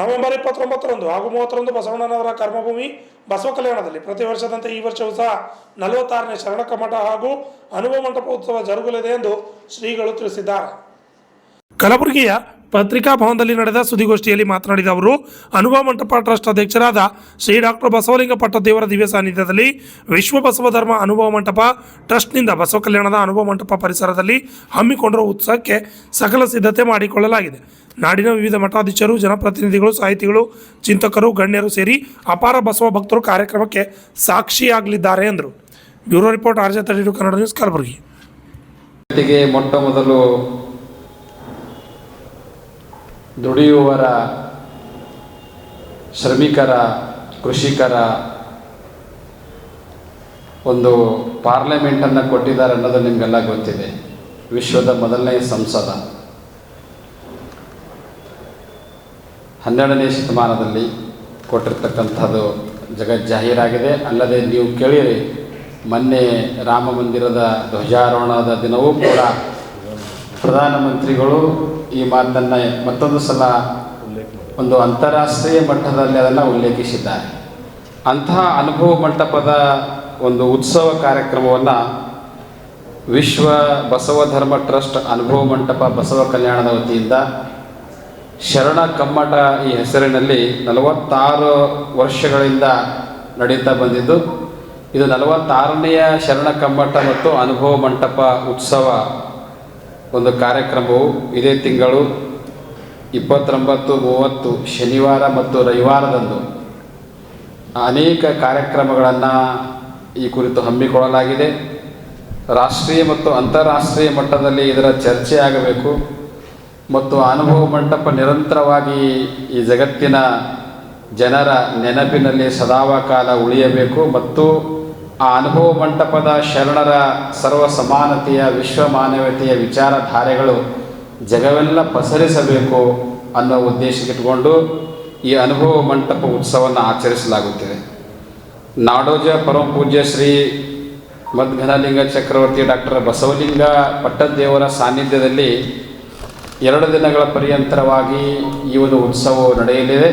November 29ರಂದು ಹಾಗೂ 30ರಂದು ಬಸವಣ್ಣನವರ ಕರ್ಮಭೂಮಿ ಬಸವ ಕಲ್ಯಾಣದಲ್ಲಿ ಪ್ರತಿ ವರ್ಷದಂತೆ ಈ ವರ್ಷವೂ ಸಹ 46ನೇ ಶರಣಕ ಮಠ ಹಾಗೂ ಅನುಭವ ಮಂಟಪ ಉತ್ಸವ ಜರುಗಲಿದೆ ಎಂದು ಶ್ರೀಗಳು ತಿಳಿಸಿದ್ದಾರೆ. ಕಲಬುರಗಿಯ ಪತ್ರಿಕಾ ಭವನದಲ್ಲಿ ನಡೆದ ಸುದ್ದಿಗೋಷ್ಠಿಯಲ್ಲಿ ಮಾತನಾಡಿದ ಅವರು, ಅನುಭವ ಮಂಟಪ ಟ್ರಸ್ಟ್ ಅಧ್ಯಕ್ಷರಾದ ಶ್ರೀ ಡಾಕ್ಟರ್ ಬಸವಲಿಂಗ ಪಟ್ಟದೇವರ ದಿವ್ಯ ಸಾನ್ನಿಧ್ಯದಲ್ಲಿ ವಿಶ್ವ ಬಸವ ಧರ್ಮ ಅನುಭವ ಮಂಟಪ ಟ್ರಸ್ಟ್ನಿಂದ ಬಸವ ಕಲ್ಯಾಣದ ಅನುಭವ ಮಂಟಪ ಪರಿಸರದಲ್ಲಿ ಹಮ್ಮಿಕೊಂಡಿರುವ ಉತ್ಸವಕ್ಕೆ ಸಕಲ ಸಿದ್ಧತೆ ಮಾಡಿಕೊಳ್ಳಲಾಗಿದೆ. ನಾಡಿನ ವಿವಿಧ ಮಠಾಧೀಶರು, ಜನಪ್ರತಿನಿಧಿಗಳು, ಸಾಹಿತಿಗಳು, ಚಿಂತಕರು, ಗಣ್ಯರು ಸೇರಿ ಅಪಾರ ಬಸವ ಭಕ್ತರು ಕಾರ್ಯಕ್ರಮಕ್ಕೆ ಸಾಕ್ಷಿಯಾಗಲಿದ್ದಾರೆ ಎಂದರು. Bureau report, RJ32 Kannada news, Kalaburagi. ಮೊಟ್ಟ ಮೊದಲು ದುಡಿಯುವವರ, ಶ್ರಮಿಕರ, ಕೃಷಿಕರ ಒಂದು ಪಾರ್ಲಿಮೆಂಟನ್ನು ಕೊಟ್ಟಿದ್ದಾರೆ ಅನ್ನೋದು ನಿಮಗೆಲ್ಲ ಗೊತ್ತಿದೆ. ವಿಶ್ವದ ಮೊದಲನೇ ಸಂಸದ 12ನೇ ಶತಮಾನದಲ್ಲಿ ಕೊಟ್ಟಿರ್ತಕ್ಕಂಥದ್ದು ಜಗಜ್ಜಾಹೀರಾಗಿದೆ. ಅಲ್ಲದೆ ನೀವು ಕೇಳಿರಿ, ಮೊನ್ನೆ ರಾಮ ಮಂದಿರದ ಧ್ವಜಾರೋಹಣದ ದಿನವೂ ಕೂಡ ಪ್ರಧಾನಮಂತ್ರಿಗಳು ಈ ಮಾತನ್ನು ಮತ್ತೊಂದು ಸಲ ಒಂದು ಅಂತಾರಾಷ್ಟ್ರೀಯ ಮಟ್ಟದಲ್ಲಿ ಅದನ್ನು ಉಲ್ಲೇಖಿಸಿದ್ದಾರೆ. ಅಂತಹ ಅನುಭವ ಮಂಟಪದ ಒಂದು ಉತ್ಸವ ಕಾರ್ಯಕ್ರಮವನ್ನು ವಿಶ್ವ ಬಸವ ಧರ್ಮ ಟ್ರಸ್ಟ್ ಅನುಭವ ಮಂಟಪ ಬಸವ ಕಲ್ಯಾಣದ ವತಿಯಿಂದ ಶರಣ ಕಮ್ಮಟ ಈ ಹೆಸರಿನಲ್ಲಿ 46 ವರ್ಷಗಳಿಂದ ನಡೀತಾ ಬಂದಿದ್ದು, ಇದು 46ನೆಯ ಶರಣ ಕಮ್ಮಟ ಮತ್ತು ಅನುಭವ ಮಂಟಪ ಉತ್ಸವ ಒಂದು ಕಾರ್ಯಕ್ರಮವು ಇದೇ ತಿಂಗಳು 29, 30 ಶನಿವಾರ ಮತ್ತು ರವಿವಾರದಂದು ಅನೇಕ ಕಾರ್ಯಕ್ರಮಗಳನ್ನು ಈ ಕುರಿತು ಹಮ್ಮಿಕೊಳ್ಳಲಾಗಿದೆ. ರಾಷ್ಟ್ರೀಯ ಮತ್ತು ಅಂತಾರಾಷ್ಟ್ರೀಯ ಮಟ್ಟದಲ್ಲಿ ಇದರ ಚರ್ಚೆ ಆಗಬೇಕು ಮತ್ತು ಅನುಭವ ಮಂಟಪ ನಿರಂತರವಾಗಿ ಈ ಜಗತ್ತಿನ ಜನರ ನೆನಪಿನಲ್ಲಿ ಸದಾಕಾಲ ಉಳಿಯಬೇಕು ಮತ್ತು ಆ ಅನುಭವ ಮಂಟಪದ ಶರಣರ ಸರ್ವ ಸಮಾನತೆಯ, ವಿಶ್ವ ಮಾನವೀಯತೆಯ ವಿಚಾರಧಾರೆಗಳು ಜಗವೆಲ್ಲ ಪಸರಿಸಬೇಕು ಅನ್ನೋ ಉದ್ದೇಶಕ್ಕಿಟ್ಟುಕೊಂಡು ಈ ಅನುಭವ ಮಂಟಪ ಉತ್ಸವವನ್ನು ಆಚರಿಸಲಾಗುತ್ತಿದೆ. ನಾಡೋಜ ಪರಮ ಪೂಜ್ಯ ಶ್ರೀ ಮದ್ಘನಲಿಂಗ ಚಕ್ರವರ್ತಿ ಡಾಕ್ಟರ್ ಬಸವಲಿಂಗ ಪಟ್ಟದೇವರ ಸಾನ್ನಿಧ್ಯದಲ್ಲಿ 2 ದಿನಗಳ ಪರ್ಯಂತರವಾಗಿ ಈ ಒಂದು ಉತ್ಸವವು ನಡೆಯಲಿದೆ.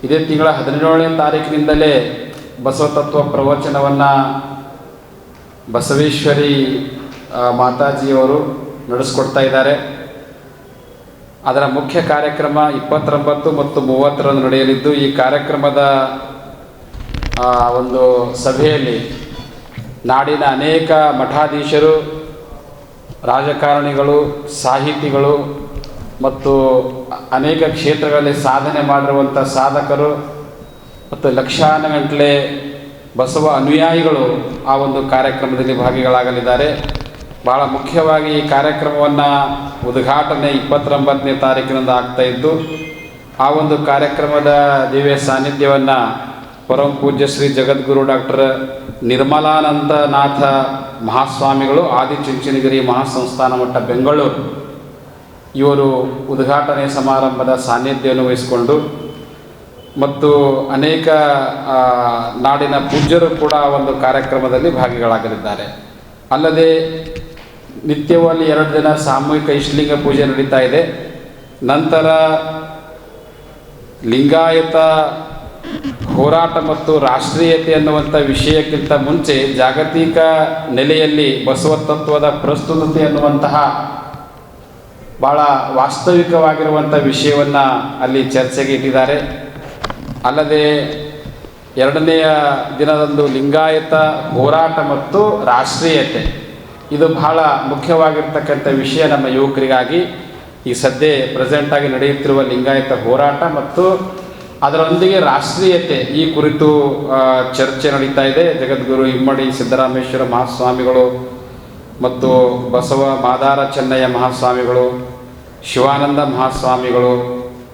ಇದೇ ತಿಂಗಳ 17ನೇ ತಾರೀಕಿನಿಂದಲೇ ಬಸವತತ್ವ ಪ್ರವಚನವನ್ನು ಬಸವೇಶ್ವರಿ ಮಾತಾಜಿಯವರು ನಡೆಸ್ಕೊಡ್ತಾ ಇದ್ದಾರೆ. ಅದರ ಮುಖ್ಯ ಕಾರ್ಯಕ್ರಮ 29 ಮತ್ತು 30ರಂದು ನಡೆಯಲಿದ್ದು, ಈ ಕಾರ್ಯಕ್ರಮದ ಒಂದು ಸಭೆಯಲ್ಲಿ ನಾಡಿನ ಅನೇಕ ಮಠಾಧೀಶರು, ರಾಜಕಾರಣಿಗಳು, ಸಾಹಿತಿಗಳು ಮತ್ತು ಅನೇಕ ಕ್ಷೇತ್ರಗಳಲ್ಲಿ ಸಾಧನೆ ಮಾಡಿರುವಂಥ ಸಾಧಕರು ಮತ್ತು ಲಕ್ಷಾನುಗಟ್ಟಲೆ ಬಸವ ಅನುಯಾಯಿಗಳು ಆ ಒಂದು ಕಾರ್ಯಕ್ರಮದಲ್ಲಿ ಭಾಗಿಗಳಾಗಲಿದ್ದಾರೆ. ಭಾಳ ಮುಖ್ಯವಾಗಿ ಈ ಕಾರ್ಯಕ್ರಮವನ್ನು ಉದ್ಘಾಟನೆ 29ನೇ ತಾರೀಕಿನಿಂದ ಆಗ್ತಾ ಇದ್ದು, ಆ ಒಂದು ಕಾರ್ಯಕ್ರಮದ ದಿವ್ಯ ಸಾನ್ನಿಧ್ಯವನ್ನು ಪರಮ ಪೂಜ್ಯ ಶ್ರೀ ಜಗದ್ಗುರು ಡಾಕ್ಟರ್ ನಿರ್ಮಲಾನಂದನಾಥ ಮಹಾಸ್ವಾಮಿಗಳು, ಆದಿಚುಂಚನಗಿರಿ ಮಹಾಸಂಸ್ಥಾನ ಮಠ ಬೆಂಗಳೂರು, ಇವರು ಉದ್ಘಾಟನೆ ಸಮಾರಂಭದ ಸಾನ್ನಿಧ್ಯವನ್ನು ವಹಿಸಿಕೊಂಡು ಮತ್ತು ಅನೇಕ ನಾಡಿನ ಪೂಜ್ಯರು ಕೂಡ ಒಂದು ಕಾರ್ಯಕ್ರಮದಲ್ಲಿ ಭಾಗಿಗಳಾಗಲಿದ್ದಾರೆ. ಅಲ್ಲದೆ ನಿತ್ಯವೂ ಅಲ್ಲಿ 2 ದಿನ ಸಾಮೂಹಿಕ ಇಷ್ಟಲಿಂಗ ಪೂಜೆ ನಡೀತಾ ಇದೆ. ನಂತರ ಲಿಂಗಾಯತ ಹೋರಾಟ ಮತ್ತು ರಾಷ್ಟ್ರೀಯತೆ ಅನ್ನುವಂಥ ವಿಷಯಕ್ಕಿಂತ ಮುಂಚೆ ಜಾಗತಿಕ ನೆಲೆಯಲ್ಲಿ ಬಸವ ತತ್ವದ ಪ್ರಸ್ತುತತೆ ಅನ್ನುವಂತಹ ಭಾಳ ವಾಸ್ತವಿಕವಾಗಿರುವಂಥ ವಿಷಯವನ್ನು ಅಲ್ಲಿ ಚರ್ಚೆಗೆ ಇಟ್ಟಿದ್ದಾರೆ. ಅಲ್ಲದೆ 2ನೆಯ ದಿನದಂದು ಲಿಂಗಾಯತ ಹೋರಾಟ ಮತ್ತು ರಾಷ್ಟ್ರೀಯತೆ, ಇದು ಬಹಳ ಮುಖ್ಯವಾಗಿರ್ತಕ್ಕಂಥ ವಿಷಯ ನಮ್ಮ ಯುವಕರಿಗಾಗಿ. ಈ ಸದ್ಯ ಪ್ರೆಸೆಂಟಾಗಿ ನಡೆಯುತ್ತಿರುವ ಲಿಂಗಾಯತ ಹೋರಾಟ ಮತ್ತು ಅದರೊಂದಿಗೆ ರಾಷ್ಟ್ರೀಯತೆ ಈ ಕುರಿತು ಚರ್ಚೆ ನಡೀತಾ ಇದೆ. ಜಗದ್ಗುರು ಇಮ್ಮಡಿ ಸಿದ್ದರಾಮೇಶ್ವರ ಮಹಾಸ್ವಾಮಿಗಳು ಮತ್ತು ಬಸವ ಮಾದಾರ ಚೆನ್ನಯ್ಯ ಮಹಾಸ್ವಾಮಿಗಳು, ಶಿವಾನಂದ ಮಹಾಸ್ವಾಮಿಗಳು,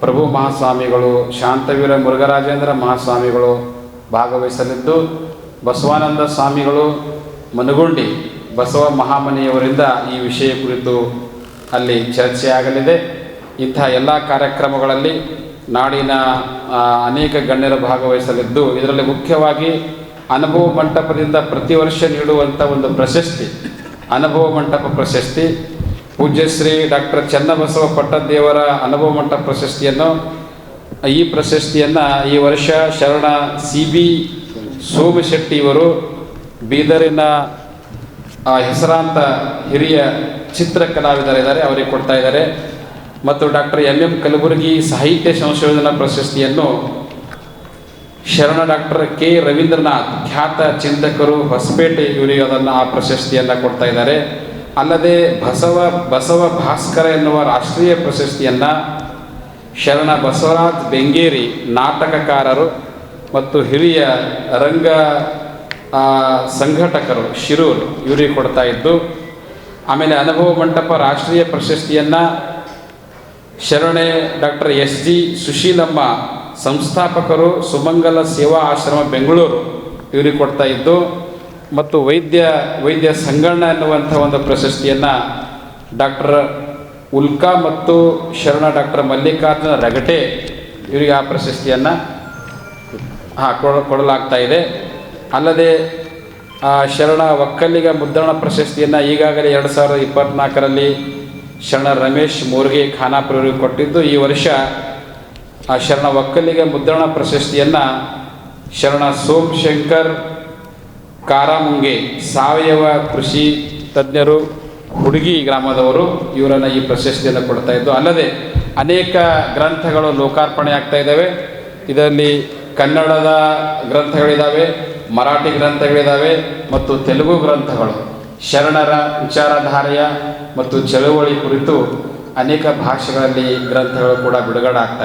ಪ್ರಭು ಮಹಾಸ್ವಾಮಿಗಳು, ಶಾಂತವೀರ ಮುರುಘರಾಜೇಂದ್ರ ಮಹಾಸ್ವಾಮಿಗಳು ಭಾಗವಹಿಸಲಿದ್ದು, ಬಸವಾನಂದ ಸ್ವಾಮಿಗಳು ಮನಗುಂಡಿ ಬಸವ ಮಹಾಮನೆಯವರಿಂದ ಈ ವಿಷಯ ಕುರಿತು ಅಲ್ಲಿ ಚರ್ಚೆ ಆಗಲಿದೆ. ಇಂತಹ ಎಲ್ಲ ಕಾರ್ಯಕ್ರಮಗಳಲ್ಲಿ ನಾಡಿನ ಅನೇಕ ಗಣ್ಯರು ಭಾಗವಹಿಸಲಿದ್ದು, ಇದರಲ್ಲಿ ಮುಖ್ಯವಾಗಿ ಅನುಭವ ಮಂಟಪದಿಂದ ಪ್ರತಿ ವರ್ಷ ನೀಡುವಂಥ ಒಂದು ಪ್ರಶಸ್ತಿ, ಅನುಭವ ಮಂಟಪ ಪ್ರಶಸ್ತಿ, ಪೂಜ್ಯ ಶ್ರೀ ಡಾಕ್ಟರ್ ಚನ್ನಬಸವ ಪಟ್ಟದೇವರ ಅನುಭವ ಮಂಟಪ ಪ್ರಶಸ್ತಿಯನ್ನು ಈ ಪ್ರಶಸ್ತಿಯನ್ನು ಈ ವರ್ಷ ಶರಣ CB ಸೋಮಶೆಟ್ಟಿ ಇವರು ಬೀದರಿನ ಹೆಸರಾಂತ ಹಿರಿಯ ಚಿತ್ರಕಲಾವಿದರಿದ್ದಾರೆ, ಅವರಿಗೆ ಕೊಡ್ತಾ ಇದ್ದಾರೆ. ಮತ್ತು ಡಾಕ್ಟರ್ MM ಕಲಬುರ್ಗಿ ಸಾಹಿತ್ಯ ಸಂಶೋಧನಾ ಪ್ರಶಸ್ತಿಯನ್ನು ಶರಣ ಡಾಕ್ಟರ್ K ರವೀಂದ್ರನಾಥ್ ಖ್ಯಾತ ಚಿಂತಕರು ಹೊಸಪೇಟೆ ಇವರಿಗೆ ಆ ಪ್ರಶಸ್ತಿಯನ್ನು ಕೊಡ್ತಾ ಇದ್ದಾರೆ. ಅಲ್ಲದೆ ಬಸವ ಭಾಸ್ಕರ ಎನ್ನುವ ರಾಷ್ಟ್ರೀಯ ಪ್ರಶಸ್ತಿಯನ್ನು ಶರಣ ಬಸವರಾಜ್ ಬೆಂಗೇರಿ ನಾಟಕಕಾರರು ಮತ್ತು ಹಿರಿಯ ರಂಗ ಸಂಘಟಕರು ಶಿರೂರು ಇವರಿಗೆ ಕೊಡ್ತಾ ಇದ್ದು, ಆಮೇಲೆ ಅನುಭವ ಮಂಟಪ ರಾಷ್ಟ್ರೀಯ ಪ್ರಶಸ್ತಿಯನ್ನು ಶರಣೆ ಡಾಕ್ಟರ್ SG ಸುಶೀಲಮ್ಮ ಸಂಸ್ಥಾಪಕರು ಸುಮಂಗಲ ಸೇವಾ ಆಶ್ರಮ ಬೆಂಗಳೂರು ಇವರಿಗೆ ಕೊಡ್ತಾ ಇದ್ದು, ಮತ್ತು ವೈದ್ಯ ಸಂಗಣ್ಣ ಎನ್ನುವಂಥ ಒಂದು ಪ್ರಶಸ್ತಿಯನ್ನು ಡಾಕ್ಟರ್ ಉಲ್ಕಾ ಮತ್ತು ಶರಣ ಡಾಕ್ಟರ್ ಮಲ್ಲಿಕಾರ್ಜುನ ರಗಟೆ ಇವರಿಗೆ ಆ ಪ್ರಶಸ್ತಿಯನ್ನು ಕೊಡಲಾಗ್ತಾ ಇದೆ. ಅಲ್ಲದೆ ಶರಣ ಒಕ್ಕಲಿಗ ಮುದ್ರಣ ಪ್ರಶಸ್ತಿಯನ್ನು ಈಗಾಗಲೇ 2024ರಲ್ಲಿ ಶರಣ ರಮೇಶ್ ಮೋರ್ಗೆ ಖಾನಾಪುರ ಇವರಿಗೆ ಕೊಟ್ಟಿದ್ದು, ಈ ವರ್ಷ ಶರಣ ಒಕ್ಕಲಿಗ ಮುದ್ರಣ ಪ್ರಶಸ್ತಿಯನ್ನು ಶರಣ ಸೋಮಶಂಕರ್ ಕಾರಾಮುಂಗೆ ಸಾವಯವ ಕೃಷಿ ತಜ್ಞರು ಹುಡುಗಿ ಗ್ರಾಮದವರು ಇವರನ್ನು ಈ ಪ್ರಶಸ್ತಿಯನ್ನು ಕೊಡ್ತಾ ಇದ್ದು, ಅಲ್ಲದೆ ಅನೇಕ ಗ್ರಂಥಗಳು ಲೋಕಾರ್ಪಣೆ ಆಗ್ತಾ ಇದ್ದಾವೆ. ಇದರಲ್ಲಿ ಕನ್ನಡದ ಗ್ರಂಥಗಳಿದ್ದಾವೆ, ಮರಾಠಿ ಗ್ರಂಥಗಳಿದ್ದಾವೆ ಮತ್ತು ತೆಲುಗು ಗ್ರಂಥಗಳು ಶರಣರ ವಿಚಾರಧಾರೆಯ ಮತ್ತು ಚಳುವಳಿ ಕುರಿತು ಅನೇಕ ಭಾಷೆಗಳಲ್ಲಿ ಗ್ರಂಥಗಳು ಕೂಡ ಬಿಡುಗಡೆ ಆಗ್ತಾ ಇದೆ.